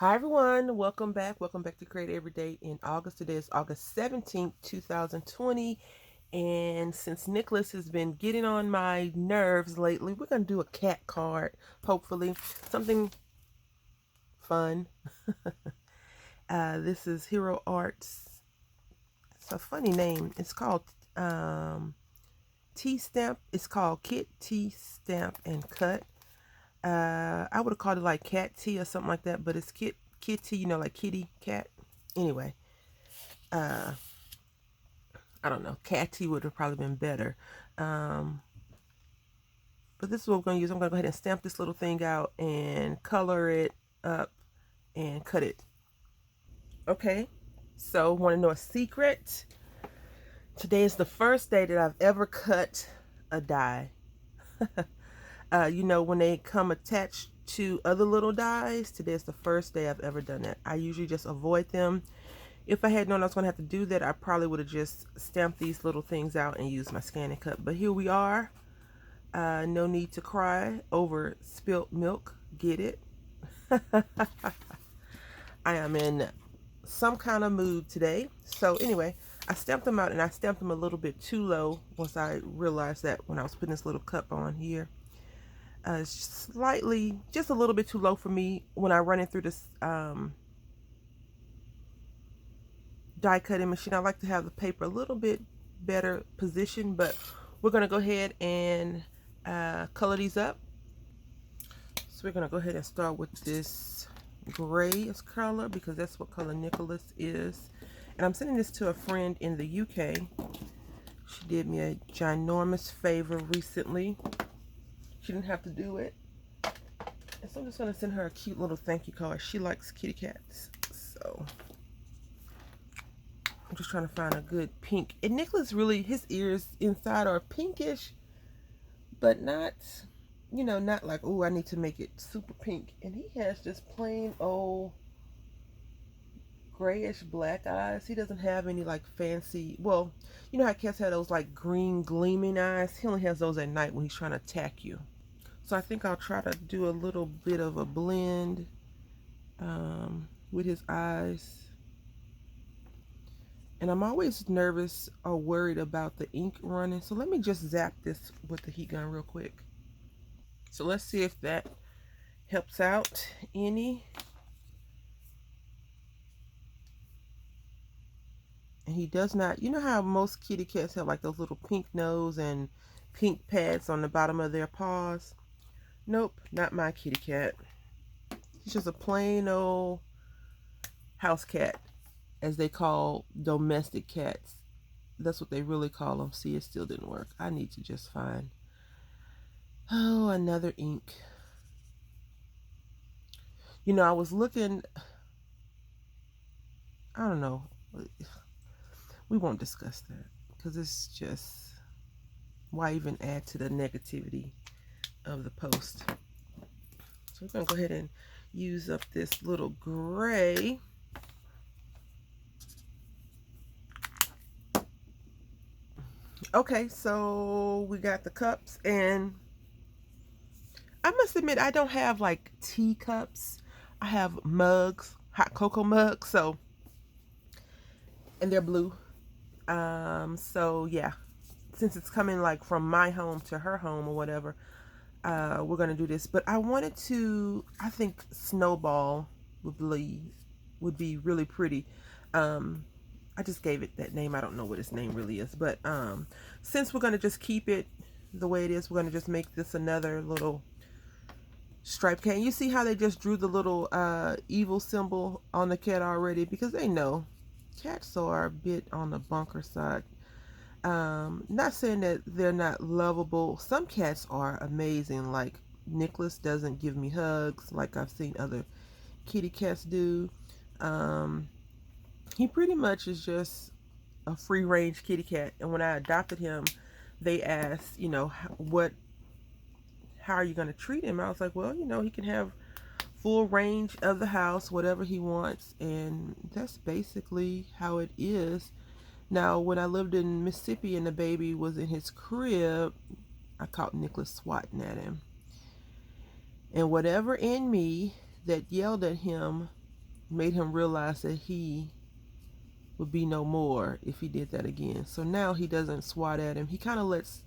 Hi everyone, welcome back. Welcome back to Create Every Day in August. Today is August 17th, 2020. And since Nicholas has been getting on my nerves lately, we're going to do a cat card, hopefully. Something fun. This is Hero Arts. It's a funny name. It's called Tea Stamp. It's called KitTea Stamp and Cut. I would have called it like cat tea or something like that, but it's kitty, like kitty cat. Anyway, uh, I don't know. Cat tea would have probably been better. Um, but this is what we're going to use. I'm going to go ahead and stamp this little thing out and color it up and cut it. Okay, so want to know a secret? Today is the first day that I've ever cut a die. When they come attached to other little dies, today is the first day I've ever done that. I usually just avoid them. If I had known I was going to have to do that, I probably would have just stamped these little things out and used my scan and cut. But here we are. No need to cry over spilt milk. Get it? I am in some kind of mood today. So anyway, I stamped them out, and I stamped them a little bit too low once I realized that when I was putting this little cup on here. Slightly, just a little bit too low for me when I run it through this die cutting machine. I like to have the paper a little bit better position, but we're going to go ahead and color these up. So we're going to go ahead and start with this grayish color because that's what color Nicholas is. And I'm sending this to a friend in the UK. She did me a ginormous favor recently. She didn't have to do it. And so I'm just going to send her a cute little thank you card. She likes kitty cats. So I'm just trying to find a good pink. And Nicholas really, his ears inside are pinkish, but not, not like, oh, I need to make it super pink. And he has just plain old grayish black eyes. He doesn't have any like fancy, well, you know how cats have those like green gleaming eyes? He only has those at night when he's trying to attack you. So I think I'll try to do a little bit of a blend with his eyes. And I'm always nervous or worried about the ink running. So let me just zap this with the heat gun real quick. So let's see if that helps out any. And he does not, you know how most kitty cats have like those little pink nose and pink pads on the bottom of their paws? Nope, not my kitty cat. He's just a plain old house cat, as they call domestic cats. That's what they really call them. See, it still didn't work. I need to just find, oh, another ink. I was looking, I don't know. We won't discuss that because it's just, why even add to the negativity of the post? So we're going to go ahead and use up this little gray. Okay, so we got the cups, and I must admit I don't have like teacups. I have mugs, hot cocoa mugs, and they're blue. So yeah, since it's coming like from my home to her home or whatever, we're gonna do this. But I wanted to, I think Snowball would be really pretty. I just gave it that name. I don't know what its name really is, but since we're gonna just keep it the way it is, we're gonna just make this another little striped cat. You see how they just drew the little evil symbol on the cat already, because they know cats are a bit on the bunker side. Not saying that they're not lovable. Some cats are amazing. Like Nicholas doesn't give me hugs like I've seen other kitty cats do. He pretty much is just a free range kitty cat. And when I adopted him, they asked, how are you going to treat him? I was like, well, he can have full range of the house, whatever he wants. And that's basically how it is. Now, when I lived in Mississippi and the baby was in his crib, I caught Nicholas swatting at him. And whatever in me that yelled at him made him realize that he would be no more if he did that again. So now he doesn't swat at him. He kind of lets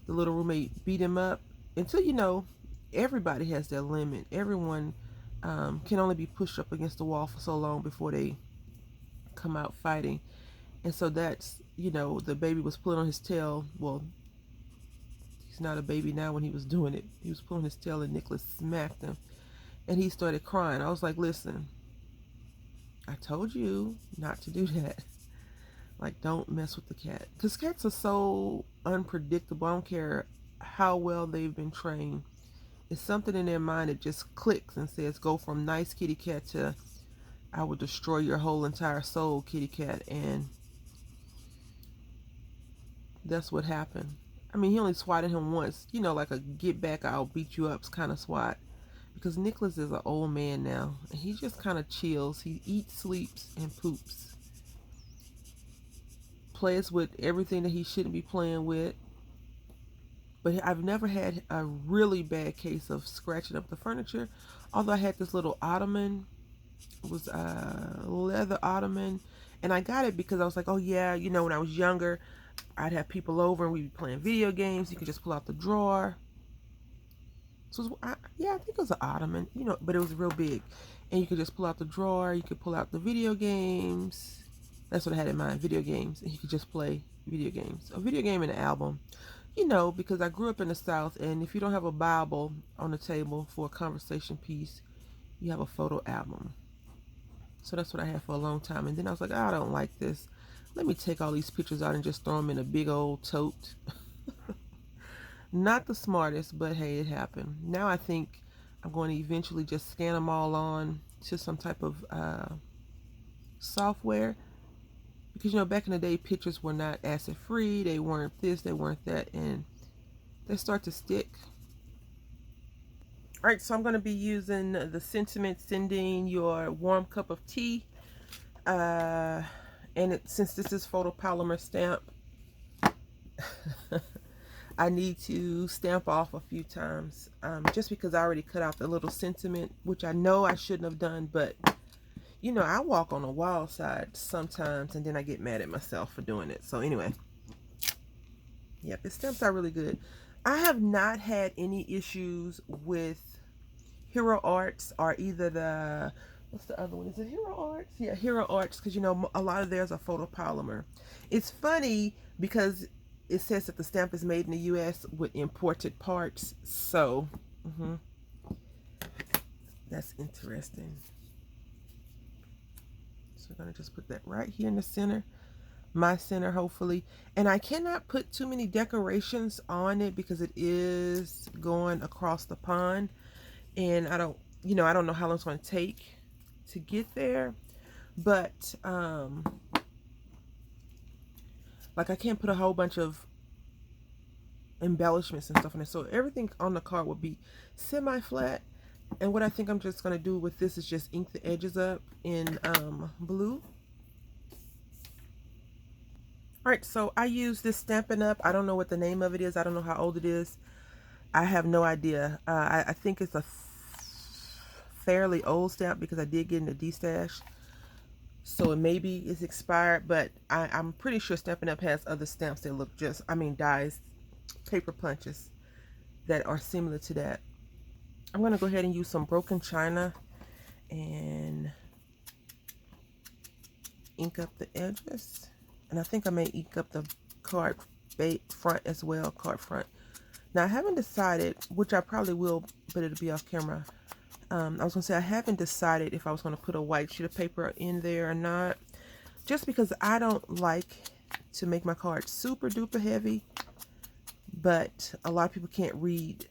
the little roommate beat him up until, everybody has their limit. Everyone can only be pushed up against the wall for so long before they come out fighting. And so that's, the baby was pulling on his tail. Well, he's not a baby now. When he was doing it, he was pulling his tail and Nicholas smacked him and he started crying. I was like, listen, I told you not to do that. Like, don't mess with the cat. Because cats are so unpredictable. I don't care how well they've been trained. It's something in their mind that just clicks and says, go from nice kitty cat to I will destroy your whole entire soul, kitty cat. And that's what happened. I mean, he only swatted him once, like a get back, I'll beat you up kind of swat. Because Nicholas is an old man now. And he just kind of chills. He eats, sleeps, and poops. Plays with everything that he shouldn't be playing with. But I've never had a really bad case of scratching up the furniture. Although I had this little ottoman. It was a leather ottoman. And I got it because I was like, oh yeah, when I was younger, I'd have people over and we'd be playing video games. You could just pull out the drawer. So I think it was an ottoman, but it was real big. And you could just pull out the drawer. You could pull out the video games. That's what I had in mind, video games. And you could just play video games. A video game and an album. Because I grew up in the South, and if you don't have a Bible on the table for a conversation piece, you have a photo album. So that's what I had for a long time. And then I was like, I don't like this. Let me take all these pictures out and just throw them in a big old tote. Not the smartest, but hey, it happened. Now I think I'm going to eventually just scan them all on to some type of software. Because, back in the day, pictures were not acid free. They weren't this, they weren't that. And they start to stick. All right, so I'm going to be using the sentiment sending your warm cup of tea. And since this is photopolymer stamp, I need to stamp off a few times. Just because I already cut out the little sentiment, which I know I shouldn't have done, but I walk on the wild side sometimes, and then I get mad at myself for doing it. So anyway, yep, the stamps are really good. I have not had any issues with Hero Arts or either what's the other one? Is it Hero Arts? Yeah, Hero Arts, because a lot of theirs are photopolymer. It's funny because it says that the stamp is made in the U.S. with imported parts. So, that's interesting. So we're going to just put that right here in the center. My center, hopefully. And I cannot put too many decorations on it because it is going across the pond. And I don't know how long it's going to take to get there. But, like, I can't put a whole bunch of embellishments and stuff on it. So everything on the card will be semi-flat. And what I think I'm just going to do with this is just ink the edges up in blue. Alright, so I use this Stampin' Up. I don't know what the name of it is. I don't know how old it is. I have no idea. I think it's a fairly old stamp because I did get in the D-stash. So it maybe is expired, but I'm pretty sure Stampin' Up has other stamps that look dies, paper punches that are similar to that. I'm going to go ahead and use some broken china and ink up the edges. And I think I may ink up the card front as well, card front. Now I haven't decided, which I probably will, but it'll be off camera. I was going to say I haven't decided if I was going to put a white sheet of paper in there or not. Just because I don't like to make my cards super duper heavy. But a lot of people can't read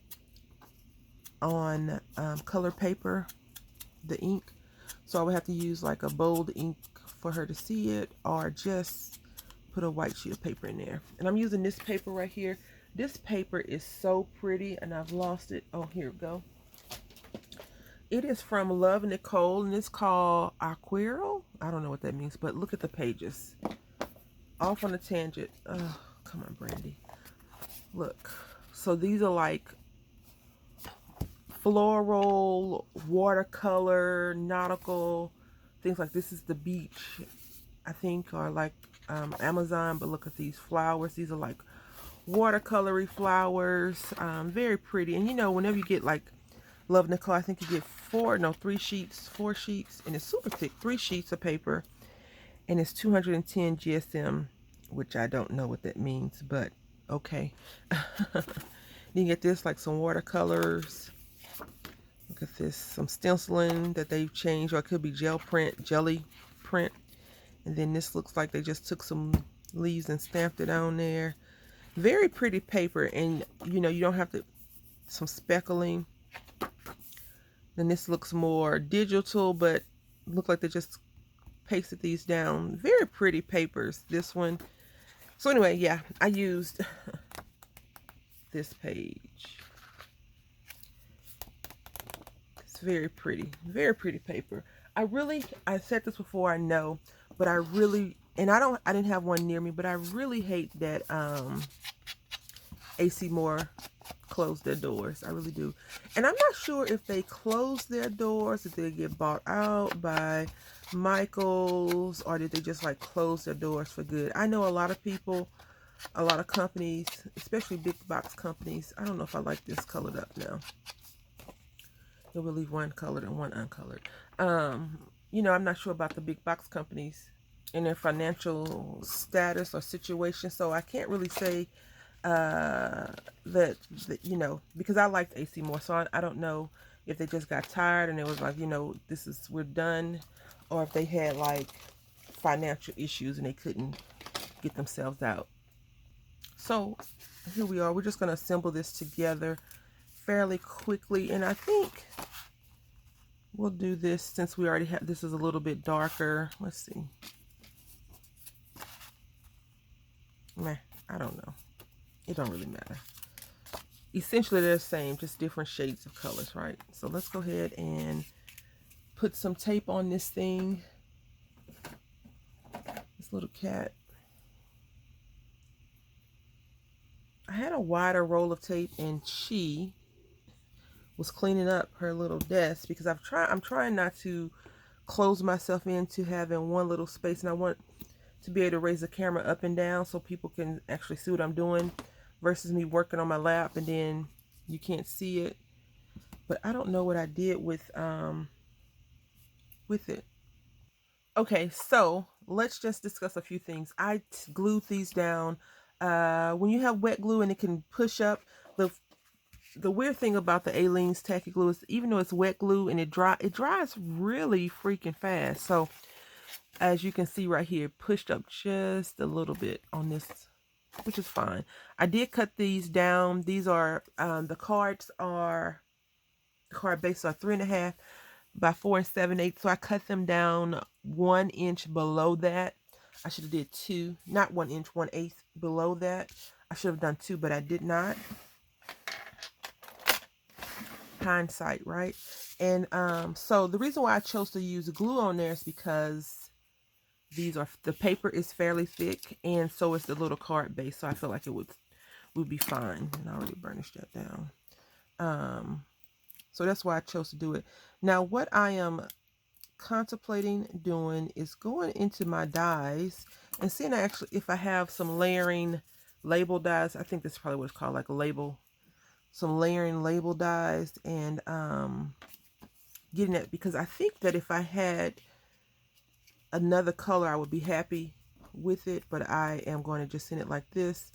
on color paper the ink, so I would have to use like a bold ink for her to see it, or just put a white sheet of paper in there. And I'm using this paper right here. This paper is so pretty, and I've lost it. Oh, here we go. It is from Love Nicole, and it's called Aquarel. I don't know what that means, but look at the pages. Off on a tangent. Oh, come on, Brandy. Look. So these are like floral, watercolor, nautical things like this is the beach, I think, or like Amazon. But look at these flowers. These are like watercolory flowers. Very pretty. And you know, whenever you get like Love Nicole, I think you get four sheets, and it's super thick. 3 sheets of paper, and it's 210 GSM, which I don't know what that means, but okay. You get this, like some watercolors. Look at this, some stenciling that they've changed, or it could be jelly print. And then this looks like they just took some leaves and stamped it on there. Very pretty paper, and you know, you don't have to, some speckling. Then this looks more digital, but look like they just pasted these down. Very pretty papers, this one. So anyway, yeah, I used this page. It's very pretty paper. I said this before, I know, but I really, and I didn't have one near me, but I really hate that AC Moore closed their doors. I really do. And I'm not sure if they closed their doors, if they get bought out by Michaels, or did they just like close their doors for good. I know a lot of people, a lot of companies, especially big box companies. I don't know if I like this colored up now. It will leave one colored and one uncolored. You know, I'm not sure about the big box companies and their financial status or situation, so I can't really say that you know, because I liked AC Moore, so I don't know if they just got tired and it was like, you know, we're done, or if they had like financial issues and they couldn't get themselves out. So here we are. We're just going to assemble this together fairly quickly, and I think we'll do this since we already have, this is a little bit darker. Let's see. Meh, I don't know. It don't really matter. Essentially, they're the same, just different shades of colors, right? So let's go ahead and put some tape on this thing. This little cat. I had a wider roll of tape, and she was cleaning up her little desk because I'm trying not to close myself into having one little space, and I want to be able to raise the camera up and down so people can actually see what I'm doing, versus me working on my lap and then you can't see it. But I don't know what I did with it. Okay, so let's just discuss a few things. I glued these down. When you have wet glue and it can push up, the weird thing about the Aleene's tacky glue is even though it's wet glue and it dries really freaking fast. So as you can see right here, pushed up just a little bit on this, which is fine. I did cut these down. These are the card base are 3.5 by 4 7/8. So I cut them down 1 inch below that. I should have did 2, not 1 inch, 1/8 below that. I should have done 2, but I did not. Hindsight, right? And so the reason why I chose to use glue on there is because the paper is fairly thick, and so is the little card base. So I feel like it would be fine. And I already burnished that down. So that's why I chose to do it. Now what I am contemplating doing is going into my dies and seeing actually if I have some layering label dies. I think this is probably what it's called, like a label, some layering label dies, and getting it, because I think that if I had another color I would be happy with it, but I am going to just send it like this.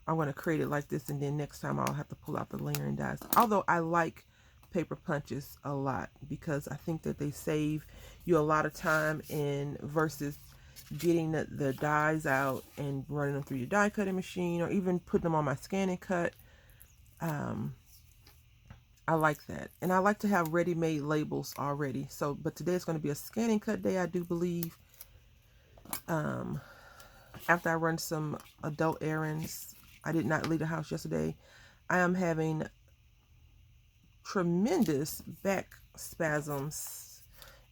I'm going to create it like this, and then next time I'll have to pull out the layering dies. Although I like paper punches a lot because I think that they save you a lot of time in versus getting the dies out and running them through your die cutting machine, or even putting them on my scan and cut. I like that, and I like to have ready-made labels already. So but today is going to be a scan and cut day, I do believe. After I run some adult errands, I did not leave the house yesterday. I am having tremendous back spasms,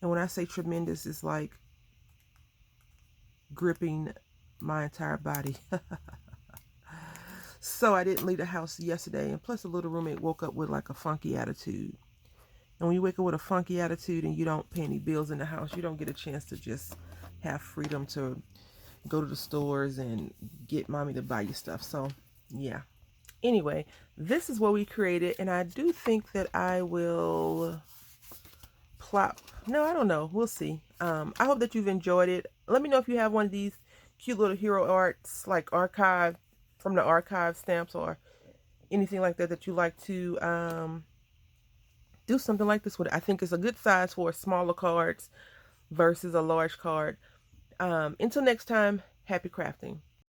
and when I say tremendous, it's like gripping my entire body. So I didn't leave the house yesterday, and plus the little roommate woke up with like a funky attitude, And when you wake up with a funky attitude and you don't pay any bills in the house, you don't get a chance to just have freedom to go to the stores and get mommy to buy you stuff. So, yeah. Anyway, this is what we created, and I do think that I will plop. No, I don't know. We'll see. I hope that you've enjoyed it. Let me know if you have one of these cute little hero arts, like archive from the archive stamps or anything like that that you like to do something like this with. I think it's a good size for smaller cards versus a large card. Until next time, happy crafting.